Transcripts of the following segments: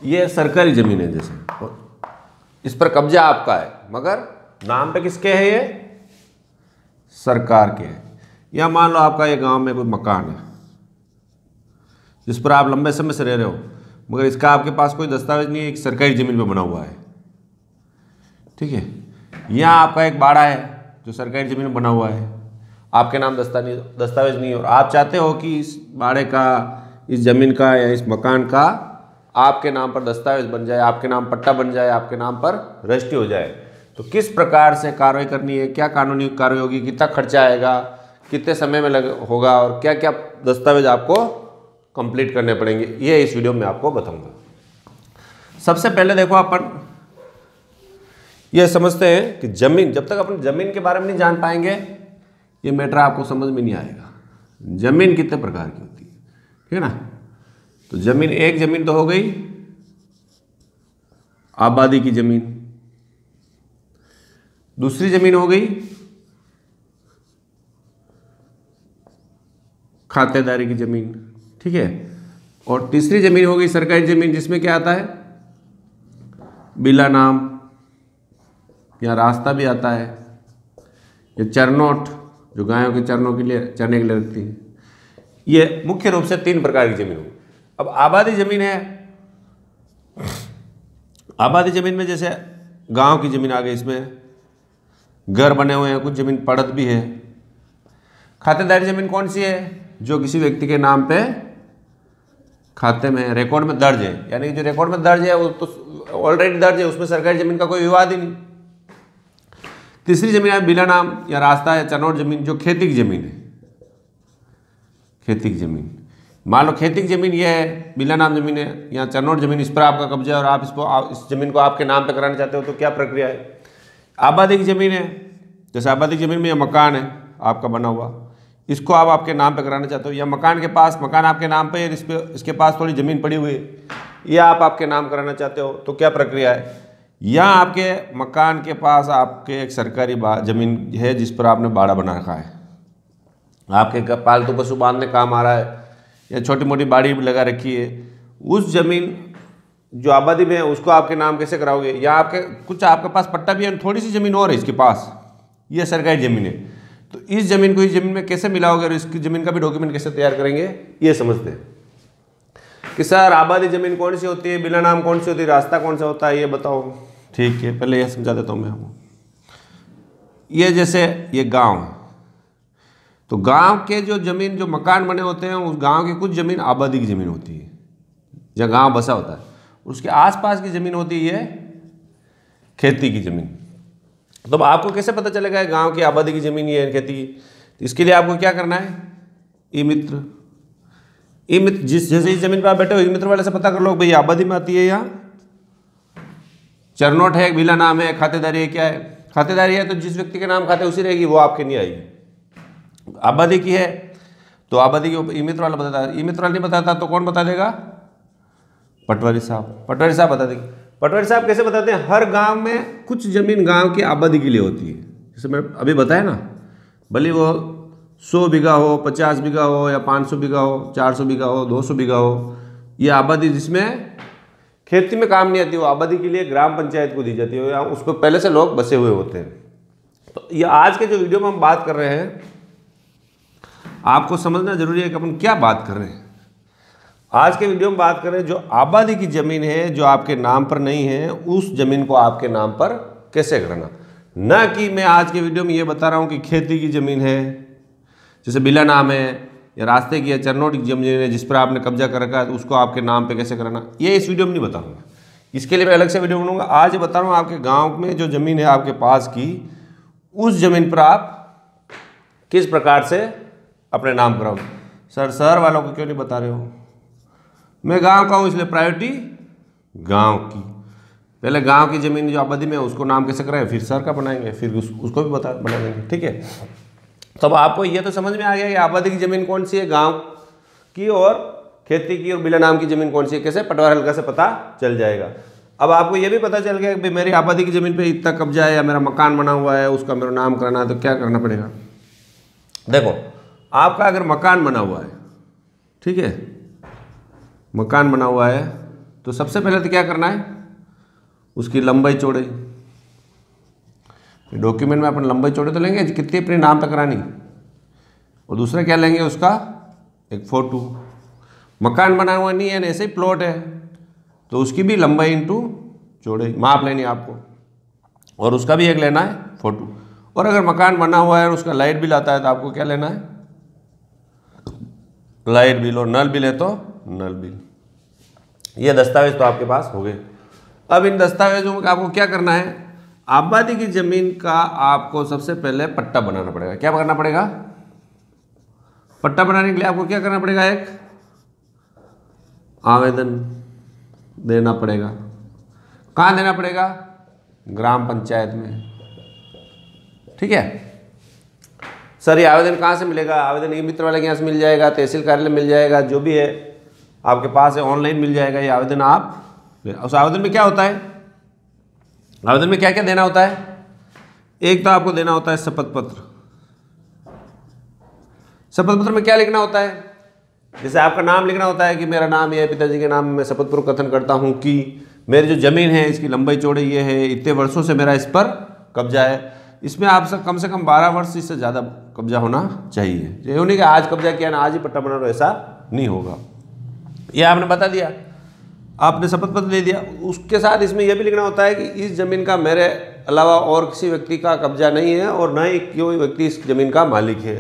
ये सरकारी ज़मीन है जैसे, इस पर कब्जा आपका है मगर नाम पे किसके है, ये सरकार के है। या मान लो आपका ये गांव में कोई मकान है जिस पर आप लंबे समय से रह रहे हो मगर इसका आपके पास कोई दस्तावेज नहीं है, एक सरकारी ज़मीन पे बना हुआ है, ठीक है। यहाँ आपका एक बाड़ा है जो सरकारी ज़मीन में बना हुआ है, आपके नाम दस्तावेज नहीं है और आप चाहते हो कि इस बाड़े का, इस ज़मीन का या इस मकान का आपके नाम पर दस्तावेज बन जाए, आपके नाम पट्टा बन जाए, आपके नाम पर रजिस्ट्री हो जाए। तो किस प्रकार से कार्रवाई करनी है, क्या कानूनी कार्रवाई होगी, कितना खर्चा आएगा, कितने समय में होगा और क्या क्या दस्तावेज आपको कंप्लीट करने पड़ेंगे, ये इस वीडियो में आपको बताऊंगा। सबसे पहले देखो अपन ये समझते हैं कि ज़मीन, जब तक अपन ज़मीन के बारे में नहीं जान पाएंगे ये मैटर आपको समझ में नहीं आएगा। ज़मीन कितने प्रकार की होती है, ठीक है ना। तो ज़मीन, एक ज़मीन तो हो गई आबादी की ज़मीन, दूसरी ज़मीन हो गई खातेदारी की ज़मीन, ठीक है। और तीसरी ज़मीन हो गई सरकारी ज़मीन जिसमें क्या आता है, बिला नाम या रास्ता भी आता है, या चरनोट जो गायों के चरने के लिए रखती है। ये मुख्य रूप से 3 प्रकार की ज़मीन होगी। अब आबादी ज़मीन है, आबादी ज़मीन में जैसे गांव की ज़मीन आ गई, इसमें घर बने हुए हैं, कुछ ज़मीन पड़त भी है। खातेदारी ज़मीन कौन सी है, जो किसी व्यक्ति के नाम पे खाते में रिकॉर्ड में दर्ज है, यानी जो रिकॉर्ड में दर्ज है वो तो ऑलरेडी दर्ज है, उसमें सरकारी ज़मीन का कोई विवाद ही नहीं। तीसरी ज़मीन है बिला नाम या रास्ता या चरनोट ज़मीन, जो खेती की ज़मीन है, खेती की ज़मीन। मान लो खेती की ज़मीन ये है, बिला नाम ज़मीन है या चरनोट ज़मीन, इस पर आपका कब्जा है और आप इस ज़मीन को आपके नाम पे कराना चाहते हो, तो क्या प्रक्रिया है। आबादी की ज़मीन है, जैसे आबादी की ज़मीन में यह मकान है आपका बना हुआ, इसको आप आपके नाम पे कराना चाहते हो, या मकान के पास, मकान आपके नाम पे है, इसके पास थोड़ी ज़मीन पड़ी हुई है, ये आप आपके नाम कराना चाहते हो, तो क्या प्रक्रिया है। या आपके मकान के पास आपके एक सरकारी ज़मीन है जिस पर आपने बाड़ा बना रखा है, आपके पालतू पशु बांधने काम आ रहा है, या छोटी मोटी बाड़ी भी लगा रखी है, उस ज़मीन जो आबादी में है उसको आपके नाम कैसे कराओगे। या आपके पास पट्टा भी है, थोड़ी सी ज़मीन और है इसके पास, ये सरकारी ज़मीन है, तो इस ज़मीन को इस ज़मीन में कैसे मिलाओगे और इसकी ज़मीन का भी डॉक्यूमेंट कैसे तैयार करेंगे, ये समझते हैं कि सर आबादी ज़मीन कौन सी होती है, बिना नाम कौन सी होती है, रास्ता कौन सा होता है, ये बताओ। ठीक है, पहले ये समझा देता हूँ मैं आपको। ये जैसे ये गांव है, तो गांव के जो ज़मीन, जो मकान बने होते हैं, उस गांव की कुछ ज़मीन आबादी की ज़मीन होती है जहाँ गांव बसा होता है, उसके आसपास की ज़मीन होती है खेती की ज़मीन। तो आपको कैसे पता चलेगा गांव की आबादी की ज़मीन ये है खेती की, तो इसके लिए आपको क्या करना है, ई मित्र जैसे इस ज़मीन पर आप बैठे हो, ई मित्र वाले से पता कर लो भाई आबादी में आती है या चरनोट है, बिला नाम है, खातेदारी है, क्या है। खातेदारी है तो जिस व्यक्ति के नाम खाते उसी रहेगी, वो आपके नहीं आएगी। आबादी की है तो आबादी की ई मित्र वाला बताता है, ई मित्र वाला नहीं बताता तो कौन बता देगा, पटवारी साहब बता देंगे। पटवारी साहब कैसे बताते हैं, हर गांव में कुछ ज़मीन गांव की आबादी के लिए होती है, जैसे मैं अभी बताया ना, भले वो 100 बीघा हो, 50 बीघा हो, या 500 बीघा हो, 400 बीघा हो, 200 बीघा हो, ये आबादी जिसमें खेती में काम नहीं आती, वो आबादी के लिए ग्राम पंचायत को दी जाती है, या उस पर पहले से लोग बसे हुए होते हैं। तो ये आज के जो वीडियो में हम बात कर रहे हैं, आपको समझना जरूरी है कि अपन क्या बात कर रहे हैं। आज के वीडियो में बात कर रहे हैं जो आबादी की ज़मीन है, जो आपके नाम पर नहीं है, उस ज़मीन को आपके नाम पर कैसे करना। न कि मैं आज के वीडियो में ये बता रहा हूँ कि खेती की ज़मीन है, जैसे बिला नाम है, या रास्ते की या चरनोट की ज़मीन है जिस पर आपने कब्जा कर रखा है, तो उसको आपके नाम पे कैसे कराना, ये इस वीडियो में नहीं बताऊँगा। इसके लिए मैं अलग से वीडियो बनाऊँगा। आज ये बता रहा हूँ आपके गाँव में जो ज़मीन है आपके पास की, उस ज़मीन पर आप किस प्रकार से अपने नाम कराओ। सर शहर वालों को क्यों नहीं बता रहे हो, मैं गांव का हूँ इसलिए प्रायोरिटी गांव की। पहले गांव की ज़मीन जो आबादी में है उसको नाम कैसे कराएं, फिर शहर का बनाएंगे, फिर उसको भी बना देंगे, ठीक है। तब आपको ये तो समझ में आ गया कि आबादी की ज़मीन कौन सी है गांव की, और खेती की और बिला नाम की ज़मीन कौन सी है, कैसे पटवार हल्का से पता चल जाएगा। अब आपको ये भी पता चल गया कि भाई मेरी आबादी की ज़मीन पे इतना कब्जा है, या मेरा मकान बना हुआ है उसका मेरा नाम कराना है, तो क्या करना पड़ेगा। देखो आपका अगर मकान बना हुआ है, ठीक है, मकान बना हुआ है, तो सबसे पहले तो क्या करना है, उसकी लंबाई चौड़ाई, डॉक्यूमेंट में अपन लंबाई चौड़ाई तो लेंगे कितनी अपने नाम पे करानी, और दूसरा क्या लेंगे उसका एक फोटो। मकान बना हुआ नहीं है ना, ऐसे ही प्लॉट है, तो उसकी भी लंबाई इंटू चौड़ाई माप लेनी है आपको, और उसका भी एक लेना है फोटो। और अगर मकान बना हुआ है और उसका लाइट बिल आता है तो आपको क्या लेना है, लाइट बिल, और नल बिल है तो नल बिल। ये दस्तावेज तो आपके पास हो गए। अब इन दस्तावेजों में आपको क्या करना है, आबादी की जमीन का आपको सबसे पहले पट्टा बनाना पड़ेगा। क्या करना पड़ेगा, पट्टा बनाने के लिए आपको क्या करना पड़ेगा, एक आवेदन देना पड़ेगा। कहाँ देना पड़ेगा, ग्राम पंचायत में। ठीक है सर, ये आवेदन कहाँ से मिलेगा, आवेदन ई मित्र वाले के यहाँ से मिल जाएगा, तहसील कार्यालय मिल जाएगा, जो भी है आपके पास है ऑनलाइन मिल जाएगा ये आवेदन। आप उस आवेदन में क्या होता है, आवेदन में क्या क्या देना होता है, एक तो आपको देना होता है शपथ पत्र। शपथ पत्र में क्या लिखना होता है, जैसे आपका नाम लिखना होता है कि मेरा नाम ये है, पिताजी के नाम में शपथ पूर्वक कथन करता हूँ कि मेरी जो ज़मीन है इसकी लंबाई चौड़ाई ये है, इतने वर्षों से मेरा इस पर कब्जा है। इसमें आप से कम 12 वर्ष इससे ज़्यादा कब्जा होना चाहिए। ये नहीं कि आज कब्जा किया ना आज ही पट्टा बना लो, ऐसा नहीं होगा। ये आपने बता दिया, आपने शपथ पत्र दे दिया। उसके साथ इसमें यह भी लिखना होता है कि इस ज़मीन का मेरे अलावा और किसी व्यक्ति का कब्जा नहीं है और न ही कोई व्यक्ति इस ज़मीन का मालिक है।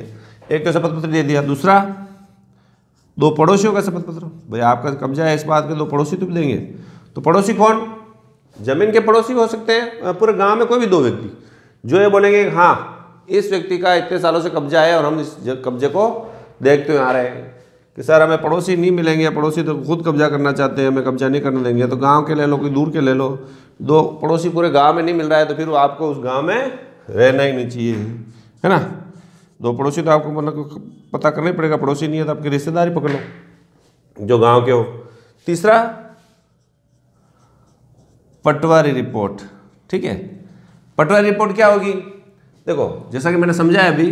एक तो शपथ पत्र दे दिया। दूसरा, 2 पड़ोसियों का शपथ पत्र। भाई आपका कब्जा है इस बात के 2 पड़ोसी तुम देंगे। तो पड़ोसी कौन, जमीन के पड़ोसी हो सकते हैं, पूरे गांव में कोई भी 2 व्यक्ति जो ये बोलेंगे हाँ इस व्यक्ति का इतने सालों से कब्जा है और हम इस कब्जे को देखते हुए आ रहे हैं कि सर हमें पड़ोसी नहीं मिलेंगे, पड़ोसी तो खुद कब्जा करना चाहते हैं, हमें कब्जा नहीं करने देंगे। तो गांव के ले लो, कोई दूर के ले लो, 2 पड़ोसी पूरे गांव में नहीं मिल रहा है तो फिर आपको उस गांव में रहना ही नहीं चाहिए, है ना। 2 पड़ोसी तो आपको मतलब पता करना ही पड़ेगा, पड़ोसी नहीं है तो आपकी रिश्तेदारी पकड़ लो जो गांव के हो। तीसरा, पटवारी रिपोर्ट। ठीक है, पटवारी रिपोर्ट क्या होगी, देखो जैसा कि मैंने समझाया अभी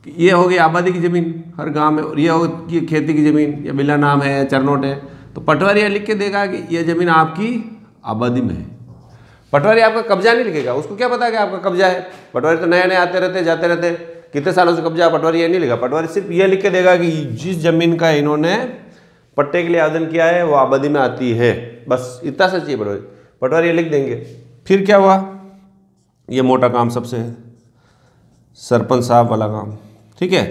कि ये होगी आबादी की ज़मीन हर गांव में, और ये होगी खेती की ज़मीन, ये बिला नाम है, चरनोट है। तो पटवारी लिख के देगा कि ये ज़मीन आपकी आबादी में है। पटवारी आपका कब्जा नहीं लिखेगा, उसको क्या पता कि आपका कब्जा है। पटवारी तो नए नए आते रहते जाते रहते, कितने सालों से कब्जा, पटवारी ये नहीं लिखा। पटवारी सिर्फ ये लिख के देगा कि जिस जमीन का इन्होंने पट्टे के लिए आवेदन किया है वो आबादी में आती है, बस इतना सा चाहिए पटवारी। पटवारी ये लिख देंगे। फिर क्या हुआ, ये मोटा काम सबसे है, सरपंच साहब वाला काम। ठीक है,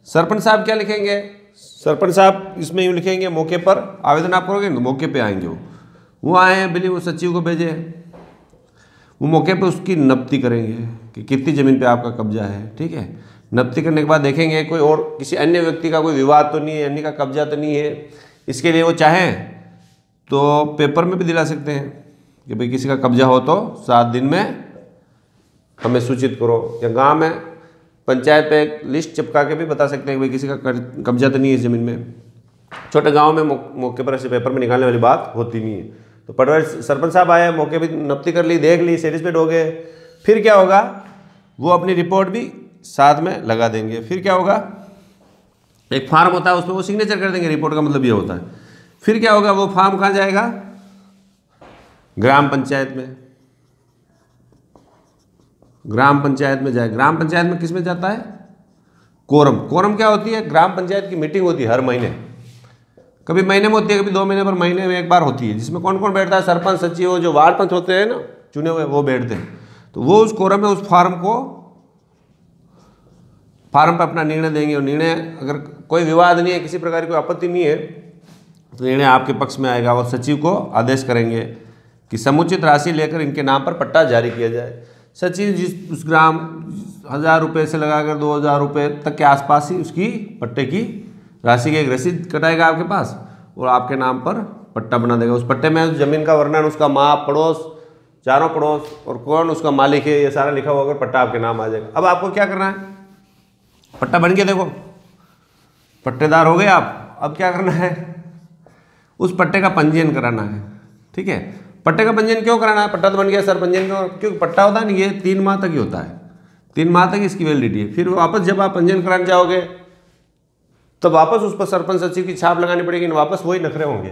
सरपंच साहब क्या लिखेंगे, सरपंच साहब इसमें यूँ लिखेंगे मौके पर आवेदन आप करोगे तो मौके पे आएंगे, वो आए हैं बिली, वो सचिव को भेजे, वो मौके पे उसकी नब्ती करेंगे कि कितनी ज़मीन पे आपका कब्जा है। ठीक है, नब्ती करने के बाद देखेंगे कोई और किसी अन्य व्यक्ति का कोई विवाद तो नहीं है, अन्य का कब्जा तो नहीं है। इसके लिए वो चाहें तो पेपर में भी दिला सकते हैं कि भाई किसी का कब्जा हो तो 7 दिन में हमें सूचित करो, या गांव में पंचायत पे एक लिस्ट चिपका के भी बता सकते हैं कि भाई किसी का कब्जा तो नहीं है इस ज़मीन में। छोटे गांव में मौके पर ऐसे पेपर में निकालने वाली बात होती नहीं है। तो पटवारी सरपंच साहब आए, मौके पर नब्ती कर ली, देख ली, सेटिस्फाइड हो गए। फिर क्या होगा, वो अपनी रिपोर्ट भी साथ में लगा देंगे। फिर क्या होगा, एक फार्म होता है उसमें वो सिग्नेचर कर देंगे, रिपोर्ट का मतलब ये होता है। फिर क्या होगा, वो फार्म कहाँ जाएगा, ग्राम पंचायत में। ग्राम पंचायत में जाए, ग्राम पंचायत में किस में जाता है, कोरम। कोरम क्या होती है, ग्राम पंचायत की मीटिंग होती है हर महीने, कभी महीने में होती है, कभी 2 महीने पर महीने में एक बार होती है, जिसमें कौन कौन बैठता है, सरपंच, सचिव, जो वार्ड पंच होते हैं ना चुने हुए, वो बैठते हैं। तो वो उस कोरम में उस फार्म पर अपना निर्णय देंगे, और निर्णय अगर कोई विवाद नहीं है, किसी प्रकार की कोई आपत्ति नहीं है, तो निर्णय आपके पक्ष में आएगा। और सचिव को आदेश करेंगे कि समुचित राशि लेकर इनके नाम पर पट्टा जारी किया जाए। सचिव जिस उस ग्राम 1000 रुपये से लगाकर 2000 रुपये तक के आसपास ही उसकी पट्टे की राशि की एक रसीद कटाएगा आपके पास, और आपके नाम पर पट्टा बना देगा। उस पट्टे में उस जमीन का वर्णन, उसका माप, पड़ोस, चारों पड़ोस और कौन उसका मालिक है, ये सारा लिखा हुआ अगर पट्टा आपके नाम आ जाएगा। अब आपको क्या करना है, पट्टा बन गया, देखो पट्टेदार हो गए आप। अब क्या करना है, उस पट्टे का पंजीयन कराना है। ठीक है, पट्टे का पंजीयन क्यों कराना है, पट्टा तो बन गया सर, पंजीयन क्यों, क्योंकि पट्टा होता है ना ये 3 माह तक ही होता है, 3 माह तक इसकी वैलिडिटी है। फिर वापस जब आप पंजीयन कराने जाओगे तो वापस उस पर सरपंच सचिव की छाप लगानी पड़ेगी, वापस वही नखरे होंगे।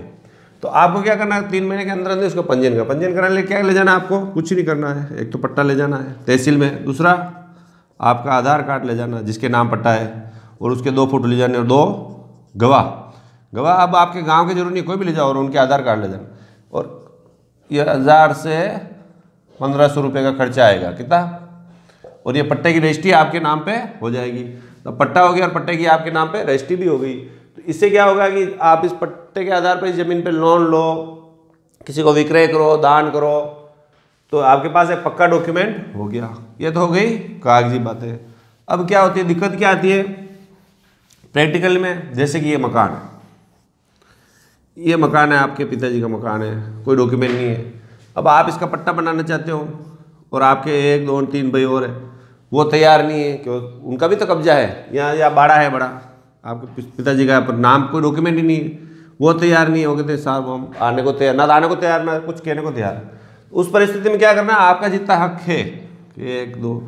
तो तो आपको क्या करना है, 3 महीने के अंदर अंदर उसका पंजीयन कराने के लिए क्या ले जाना है आपको, कुछ नहीं करना है। एक तो पट्टा ले जाना है तहसील में, दूसरा आपका आधार कार्ड ले जाना जिसके नाम पट्टा है, और उसके 2 फोटो ले जाने और 2 गवाह। अब आपके गांव के जरूरी नहीं, कोई भी ले जाओ, और उनके आधार कार्ड ले जाना। और ये 1000 से 1500 रुपये का खर्चा आएगा, कितना। और ये पट्टे की रजिस्ट्री आपके नाम पे हो जाएगी। तो पट्टा हो गया और पट्टे की आपके नाम पे रजिस्ट्री भी हो गई। तो इससे क्या होगा कि आप इस पट्टे के आधार पर इस जमीन पे लोन लो, किसी को विक्रय करो, दान करो, तो आपके पास एक पक्का डॉक्यूमेंट हो गया। ये तो हो गई कागजी बातें। अब क्या होती है, दिक्कत क्या आती है प्रैक्टिकल में, जैसे कि ये मकान है, ये मकान है आपके पिताजी का मकान है, कोई डॉक्यूमेंट नहीं है। अब आप इसका पट्टा बनाना चाहते हो और आपके 1 2 3 भाई और है, वो तैयार नहीं है, क्यों, उनका भी तो कब्जा है या बाड़ा है बड़ा आपके पिताजी का, पर नाम कोई डॉक्यूमेंट ही नहीं है, वो तैयार नहीं है। वो कहते हैं साहब हम आने को तैयार, ना आने को तैयार, ना कुछ कहने को तैयार। उस परिस्थिति में क्या करना है, आपका जितना हक है, 1 2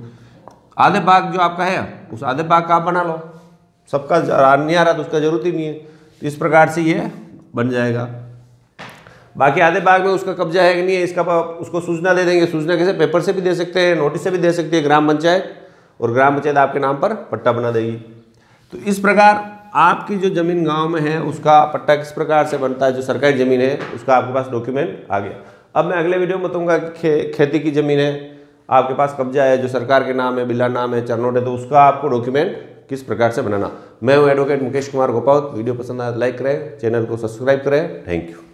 आधे भाग जो आपका है, उस आधे भाग का आप बना लो। सबका नहीं आ रहा तो उसका जरूरत ही नहीं है। तो इस प्रकार से ये बन जाएगा। बाकी आधे भाग में उसका कब्जा है कि नहीं है, इसका उसको सूचना दे देंगे। सूचना कैसे, पेपर से भी दे सकते हैं, नोटिस से भी दे सकते हैं ग्राम पंचायत, और ग्राम पंचायत आपके नाम पर पट्टा बना देगी। तो इस प्रकार आपकी जो ज़मीन गांव में है उसका पट्टा किस प्रकार से बनता है, जो सरकारी ज़मीन है उसका आपके पास डॉक्यूमेंट आ गया। अब मैं अगले वीडियो में बताऊंगा कि खेती की ज़मीन है, आपके पास कब्जा है, जो सरकार के नाम है, बिल्ला नाम है, चरनोट है, तो उसका आपको डॉक्यूमेंट किस प्रकार से बनाना। मैं हूँ एडवोकेट मुकेश कुमार गोपावत। वीडियो पसंद आया तो लाइक करें, चैनल को सब्सक्राइब करें। Thank you.